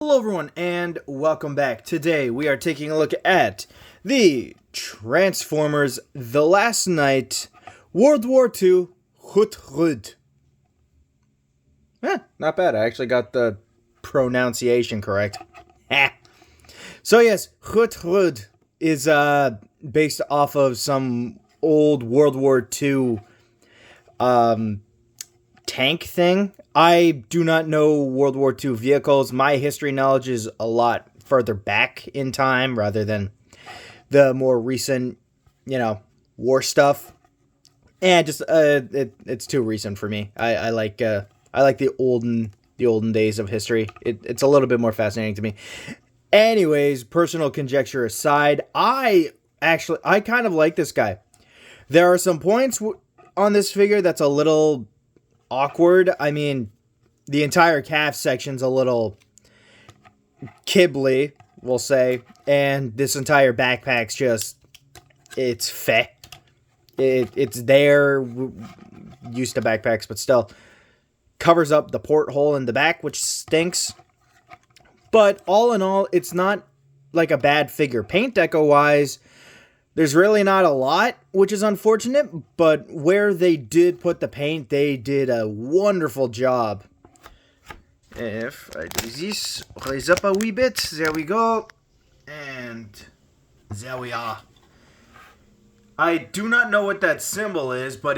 Hello everyone and welcome back. Today we are taking a look at the Transformers The Last Knight World War II Hotrod. Not bad. I actually got the pronunciation correct. So yes, Hotrod is based off of some old World War II tank thing. I do not know World War II vehicles. My history knowledge is a lot further back in time rather than the more recent, war stuff. And just it's too recent for me. I like the olden days of history. It's a little bit more fascinating to me. Anyways, personal conjecture aside, I kind of like this guy. There are some points on this figure that's a little awkward. I mean, the entire calf section's a little kibbly, we'll say, and this entire backpack's just, it's feh. It's there, used to backpacks, but still covers up the porthole in the back, which stinks. But all in all, it's not like a bad figure. Paint deco wise, there's really not a lot, which is unfortunate, but where they did put the paint, they did a wonderful job. If I do this, raise up a wee bit, there we go, and there we are. I do not know what that symbol is, but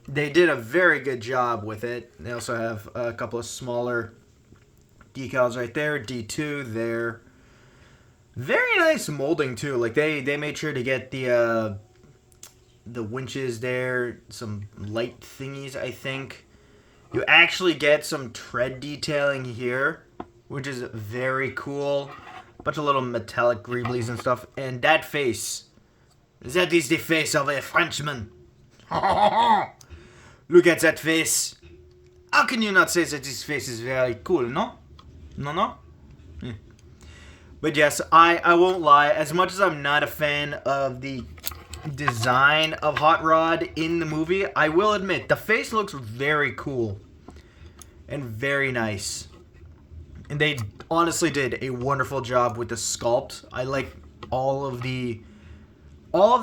they did a very good job with it. They also have a couple of smaller decals right there, D2 there. Very nice molding too. Like they made sure to get the winches there, some light thingies, I think. You actually get some tread detailing here, which is very cool. Bunch of little metallic greeblies and stuff. And that face, that is the face of a Frenchman. Look at that face. How can you not say that this face is very cool, no? No? But yes, I won't lie. As much as I'm not a fan of the design of Hotrod in the movie, I will admit the face looks very cool and very nice. And they honestly did a wonderful job with the sculpt. I like all of the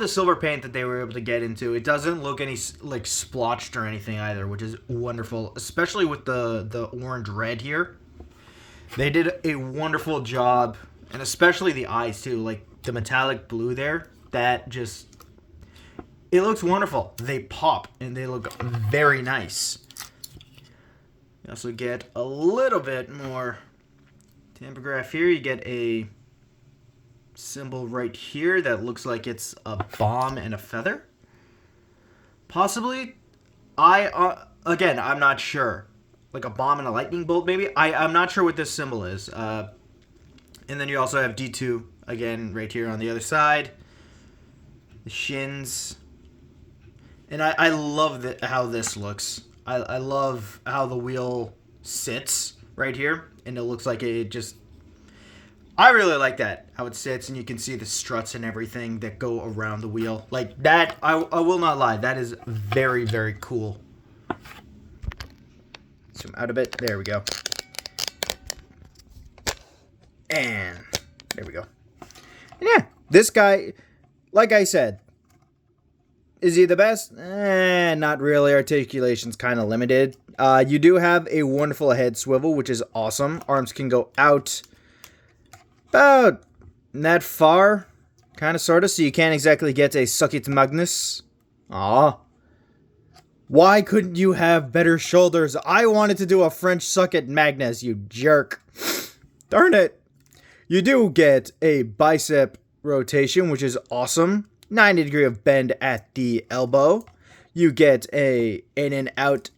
silver paint that they were able to get into. It doesn't look any like splotched or anything either, which is wonderful, especially with the orange red here. They did a wonderful job. And especially the eyes, too. Like, the metallic blue there. That just... It looks wonderful. They pop, and they look very nice. You also get a little bit more tampograph here. You get a symbol right here that looks like it's a bomb and a feather. Possibly. Again, I'm not sure. Like a bomb and a lightning bolt, maybe? I'm not sure what this symbol is. And then you also have D2, again, right here on the other side. The shins. And I love how this looks. I love how the wheel sits right here. And it looks like it just... I really like that, how it sits. And you can see the struts and everything that go around the wheel. Like, that, I will not lie, that is very, very cool. Zoom out a bit. There we go. And there we go. And yeah, this guy, like I said, is he the best? Not really. Articulation's kind of limited. You do have a wonderful head swivel, which is awesome. Arms can go out about that far, kind of, sort of, so you can't exactly get a suck it Magnus. Aw. Why couldn't you have better shoulders? I wanted to do a French suck it Magnus, you jerk. Darn it. You do get a bicep rotation, which is awesome. 90-degree of bend at the elbow. You get a in and out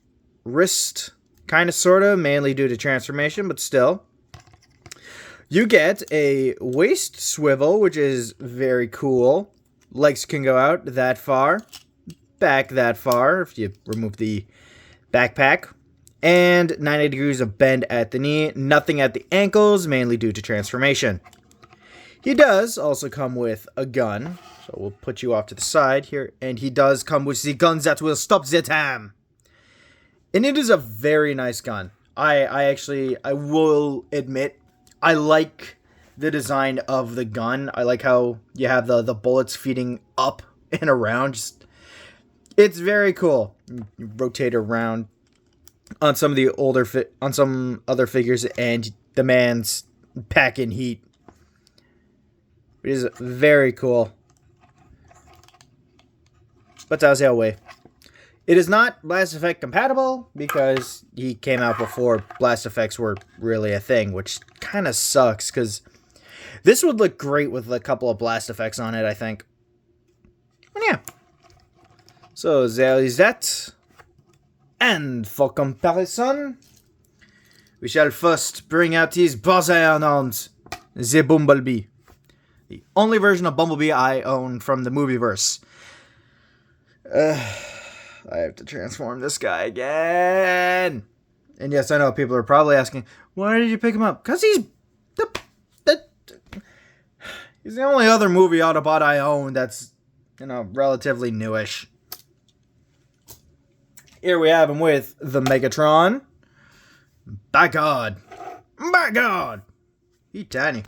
wrist, kind of, sort of, mainly due to transformation, but still. You get a waist swivel, which is very cool. Legs can go out that far, back that far, if you remove the backpack. And 90 degrees of bend at the knee, nothing at the ankles, mainly due to transformation. He does also come with a gun, so we'll put you off to the side here, and he does come with the guns that will stop Zeh Time. And it is a very nice gun. I will admit, I like the design of the gun. I like how you have the bullets feeding up and around. It's very cool. You rotate around on some of the on some other figures, and the man's packing heat. It is very cool. But that's the way. It is not Blast Effect compatible because he came out before Blast Effects were really a thing, which kind of sucks because this would look great with a couple of Blast Effects on it, I think. But yeah. So there is that. And for comparison, we shall first bring out his Buzz-Iron-Ons, the Bumblebee. The only version of Bumblebee I own from the movieverse. I have to transform this guy again. And yes, I know people are probably asking, why did you pick him up? Because he's he's the only other movie Autobot I own that's, relatively newish. Here we have him with the Megatron. By God. My God. He's tiny.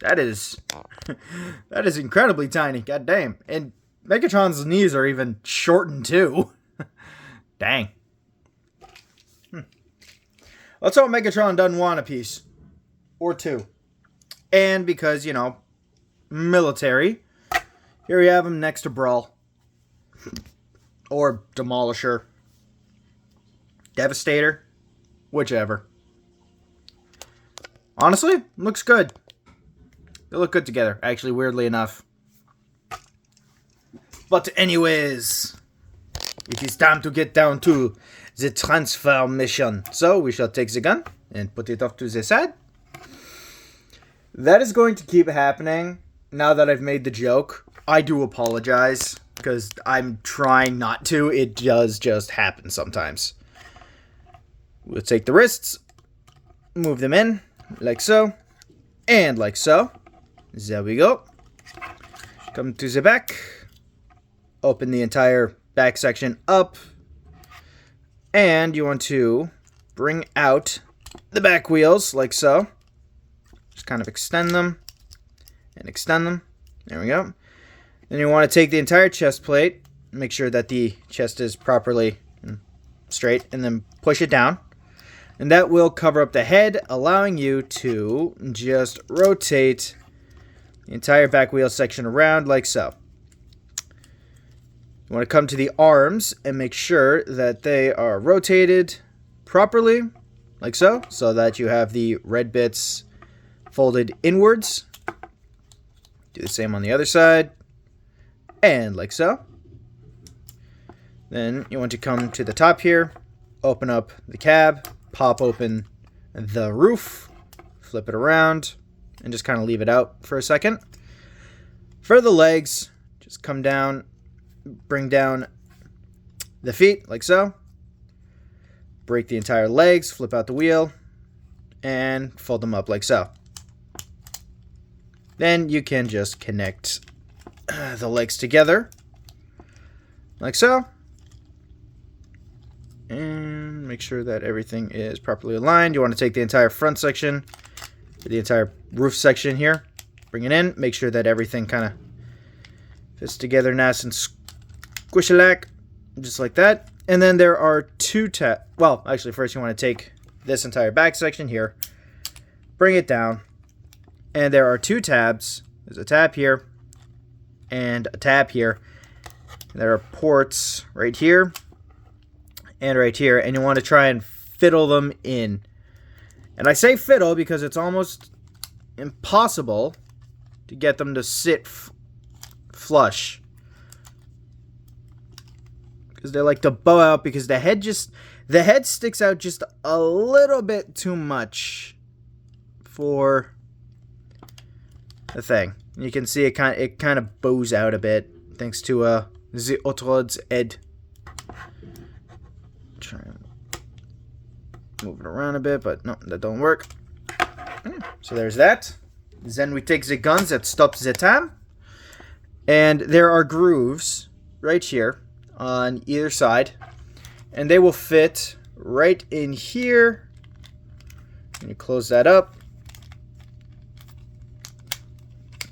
That is incredibly tiny. God damn. And Megatron's knees are even shortened too. Dang. Let's hope Megatron doesn't want a piece. Or two. And because, military. Here we have him next to Brawl. Or Demolisher. Devastator. Whichever. Honestly, looks good. They look good together, actually, weirdly enough. But anyways, it is time to get down to the transformation. So we shall take the gun and put it off to the side. That is going to keep happening now that I've made the joke. I do apologize, because I'm trying not to. It does just happen sometimes. We'll take the wrists, move them in, like so, and like so. There we go. Come to the back. Open the entire back section up. And you want to bring out the back wheels, like so. Just kind of extend them. And extend them. There we go. Then you want to take the entire chest plate. Make sure that the chest is properly straight. And then push it down. And that will cover up the head, allowing you to just rotate the entire back wheel section around like so. You want to come to the arms and make sure that they are rotated properly, like so, so that you have the red bits folded inwards. Do the same on the other side, and like so. Then you want to come to the top here, open up the cab, pop open the roof, flip it around, and just kind of leave it out for a second. For the legs, just come down, bring down the feet, like so. Break the entire legs, flip out the wheel, and fold them up like so. Then you can just connect the legs together, like so. And make sure that everything is properly aligned. You want to take the entire front section, the entire roof section here, bring it in, make sure that everything kind of fits together nice and squish-a-lack, just like that. And then there are two tabs. Well, actually, first you want to take this entire back section here, bring it down, and there are two tabs. There's a tab here and a tab here. There are ports right here and right here, and you want to try and fiddle them in. And I say fiddle because it's almost impossible to get them to sit flush. Because they like to bow out because the head sticks out just a little bit too much for the thing. You can see it kind of bows out a bit thanks to the Hotrod's head. Try and move it around a bit, but no, that don't work. So there's that. Then we take the guns that stop Zeh Time. And there are grooves right here on either side. And they will fit right in here. You close that up.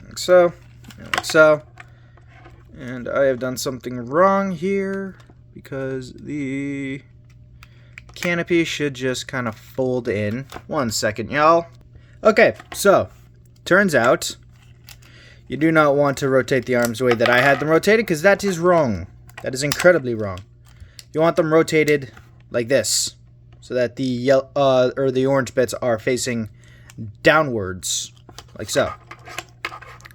Like so. And like so. And I have done something wrong here because the canopy should just kind of fold in. 1 second, y'all. Okay, so turns out you do not want to rotate the arms the way that I had them rotated because that is wrong. That is incredibly wrong. You want them rotated like this so that the yellow or the orange bits are facing downwards, like so.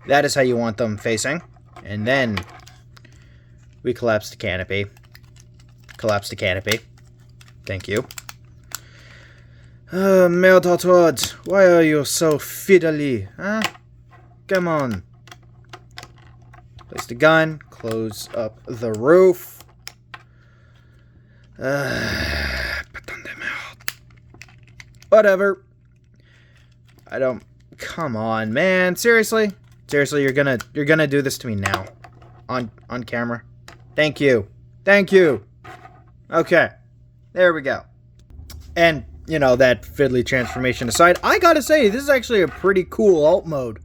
That is how you want them facing. And then we collapse the canopy. Collapse the canopy. Thank you. Merde, Hotrod, why are you so fiddly, huh? Come on. Place the gun. Close up the roof. Whatever. I don't... Come on, man. Seriously? Seriously, you're gonna do this to me now. On camera. Thank you. Thank you. Okay. There we go. And, you know, that fiddly transformation aside, I gotta say, this is actually a pretty cool alt mode.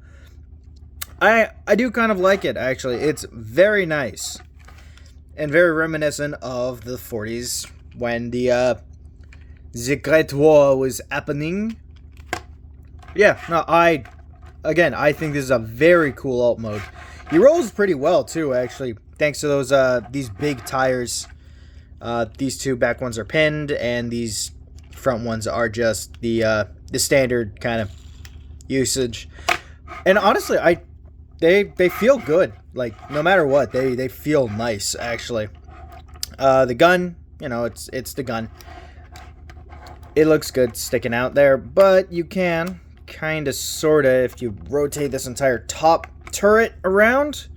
I do kind of like it, actually. It's very nice. And very reminiscent of the 40s when the Great War was happening. Yeah, no, I think this is a very cool alt mode. He rolls pretty well, too, actually. Thanks to those, these big tires. These two back ones are pinned, and these front ones are just the standard kind of usage. And honestly, they feel good. Like, no matter what, they feel nice, actually. The gun, you know, it's the gun. It looks good sticking out there, but you can kind of, sort of, if you rotate this entire top turret around,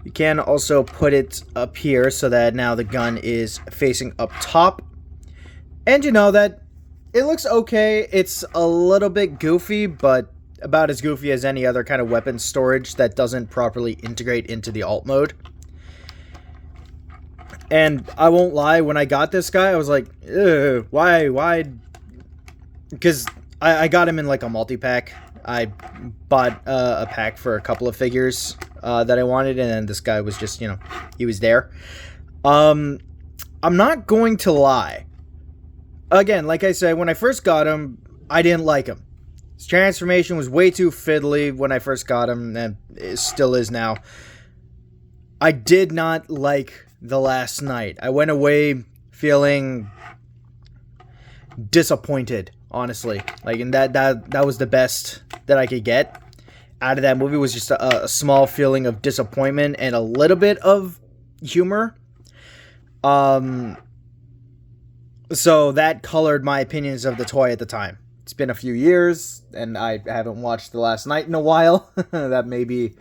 you can also put it up here so that now the gun is facing up top. And you know that it looks okay. It's a little bit goofy, but about as goofy as any other kind of weapon storage that doesn't properly integrate into the alt mode. And I won't lie, when I got this guy, I was like, ew, why? Because I got him in like a multi-pack. I bought a pack for a couple of figures that I wanted, and then this guy was just, you know, he was there. I'm not going to lie. Again, like I said, when I first got him, I didn't like him. His transformation was way too fiddly when I first got him, and it still is now. I did not like the last night. I went away feeling disappointed, honestly. Like, and that was the best that I could get out of that movie, was just a small feeling of disappointment and a little bit of humor. So that colored my opinions of the toy at the time. It's been a few years, and I haven't watched The Last Night in a while. That may be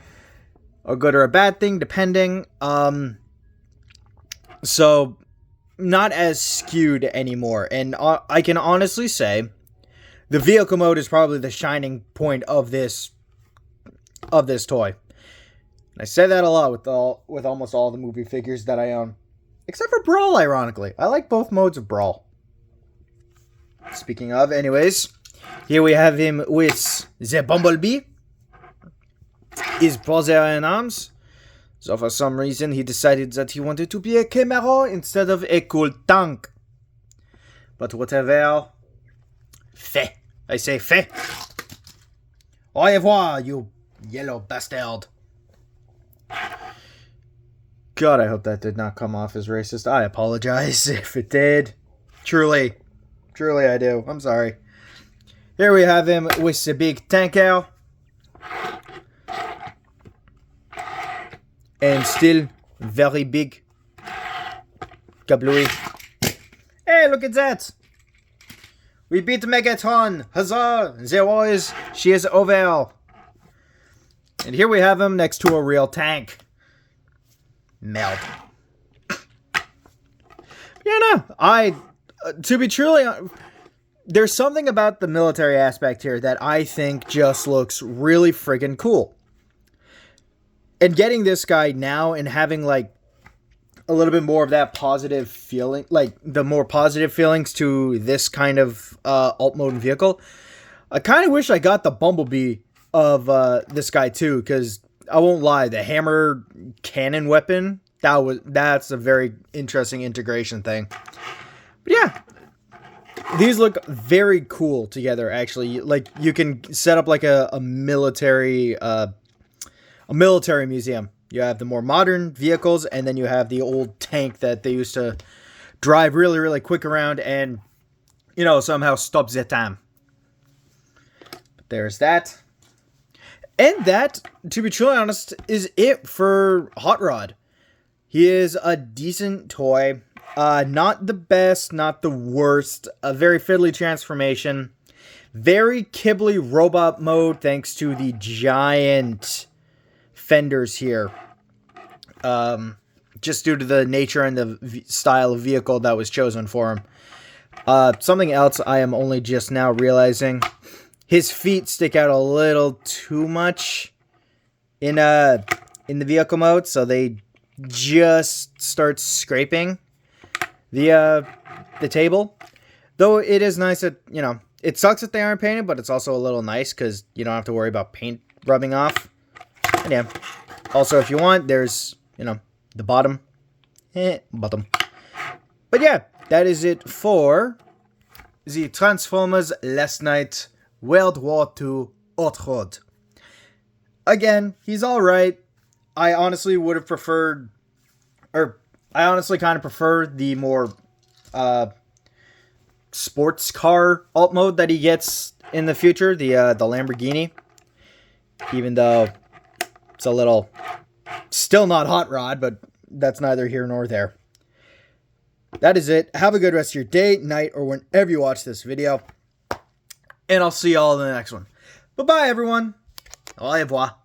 a good or a bad thing, depending. So, not as skewed anymore. And I can honestly say, the vehicle mode is probably the shining point of this toy. And I say that a lot with almost all the movie figures that I own. Except for Brawl, ironically. I like both modes of Brawl. Speaking of, anyways, here we have him with the Bumblebee. His paws are in arms. So for some reason, he decided that he wanted to be a camera instead of a cool tank. But whatever. Fait. I say fait. Au revoir, you yellow bastard. God, I hope that did not come off as racist. I apologize if it did. Truly I do. I'm sorry. Here we have him with the big tanker. And still very big. Kablooey. Hey, look at that. We beat Megatron. Huzzah. There was. She is over. And here we have him next to a real tank. Meld. Yeah, no. To be truly, there's something about the military aspect here that I think just looks really friggin' cool. And getting this guy now and having, like, a little bit more of that positive feeling, like, the more positive feelings to this kind of alt mode vehicle, I kind of wish I got the Bumblebee of this guy too, because I won't lie, the hammer cannon weapon, that's a very interesting integration thing. But yeah, these look very cool together. Actually, like you can set up like a military museum. You have the more modern vehicles, and then you have the old tank that they used to drive really, really quick around and, you know, somehow stop Zeh Time. But there's that. And that, to be truly honest, is it for Hotrod. He is a decent toy. Not the best, not the worst. A very fiddly transformation. Very Ghibli robot mode thanks to the giant fenders here. Just due to the nature and the style of vehicle that was chosen for him. Something else I am only just now realizing. His feet stick out a little too much in the vehicle mode, so they just start scraping the table. Though it is nice that, you know, it sucks that they aren't painted, but it's also a little nice because you don't have to worry about paint rubbing off. And yeah. Also, if you want, there's, you know, the bottom. Bottom. But yeah, that is it for the Transformers Last Night World War II Hotrod. Again, he's alright. I honestly would have preferred, or I honestly kind of prefer the more sports car alt mode that he gets in the future, the Lamborghini. Even though it's a little, still not Hot Rod, but that's neither here nor there. That is it. Have a good rest of your day, night, or whenever you watch this video. And I'll see y'all in the next one. Bye-bye, everyone. Au revoir.